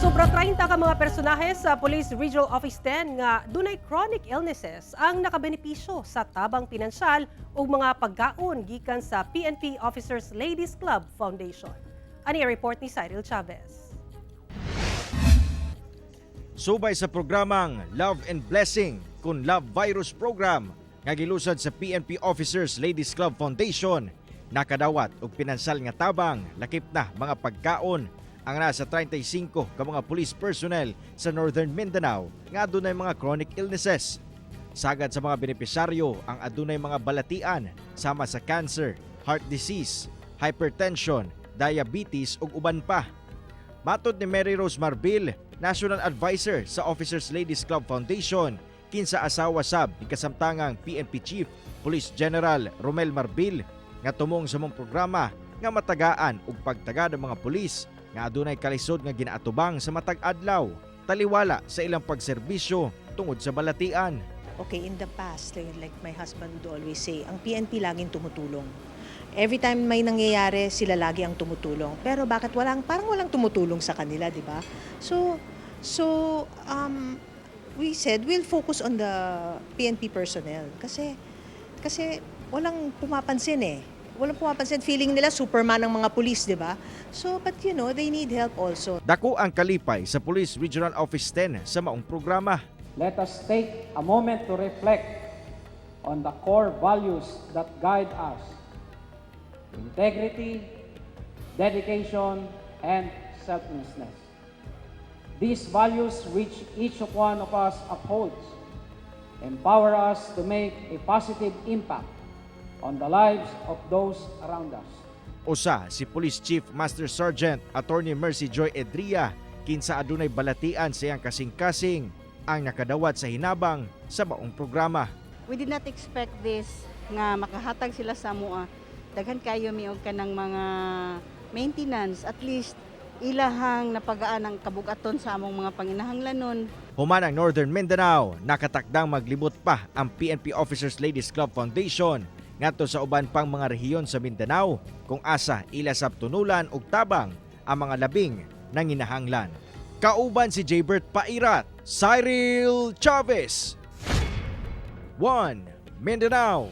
Sobra 30 ka mga personahe sa Police Regional Office 10 nga dunay chronic illnesses ang nakabenepisyo sa tabang pinansyal ug mga pagkaon gikan sa PNP Officers Ladies Club Foundation. Ani report ni Cyril Chavez. Subay sa programang Love and Blessing kun Love Virus Program nga gilusad sa PNP Officers Ladies Club Foundation, nakadawat og pinansal nga tabang lakip na mga pagkaon ang nasa 35 ka mga police personnel sa Northern Mindanao nga adunay mga chronic illnesses. Sagad sa mga benepisyaryo ang adunay mga balatian sama sa cancer, heart disease, hypertension, diabetes ug uban pa. Matod ni Mary Rose Marbil, National Advisor sa Officers Ladies Club Foundation, kinsa asawa sab ni kasamtangang PNP Chief Police General Romel Marbil, nga tumong sa mong programa nga matagaan ug pagtagad ng mga pulis nga adunay kalisod nga ginaatubang sa matag adlaw, taliwala sa ilang pagserbisyo tungod sa balatian. Okay, in the past, like my husband would always say, ang PNP laging tumutulong. Every time may nangyayari, sila lagi ang tumutulong. Pero bakit parang walang tumutulong sa kanila, di ba? So we said we'll focus on the PNP personnel kasi walang pumapansin eh. Walang pumapansin, feeling nila Superman ang mga pulis, di ba? So, but you know, they need help also. Dako ang kalipay sa Police Regional Office 10 sa maong programa. Let us take a moment to reflect on the core values that guide us: integrity, dedication, and selflessness. These values which each one of us upholds empower us to make a positive impact on the lives of those around us. Usa si Police Chief Master Sergeant Attorney Mercy Joy Edria, kinsa adunay balatian sa iyang kasing-kasing ang nakadawat sa hinabang sa maong programa. We did not expect this nga makahatag sila sa mua. Daghan kayo miog kanang mga maintenance, at least ilahang napagaan ang kabugaton sa among mga panginahanglanon. Human ang Northern Mindanao, nakatakdang maglibot pa ang PNP Officers Ladies Club Foundation ngadto sa uban pang mga rehiyon sa Mindanao kung asa ila sab tunulan og tabang ang mga labing nanginahanglan. Kauban si Jaybert Pairat, Cyril Chavez, 1 Mindanao.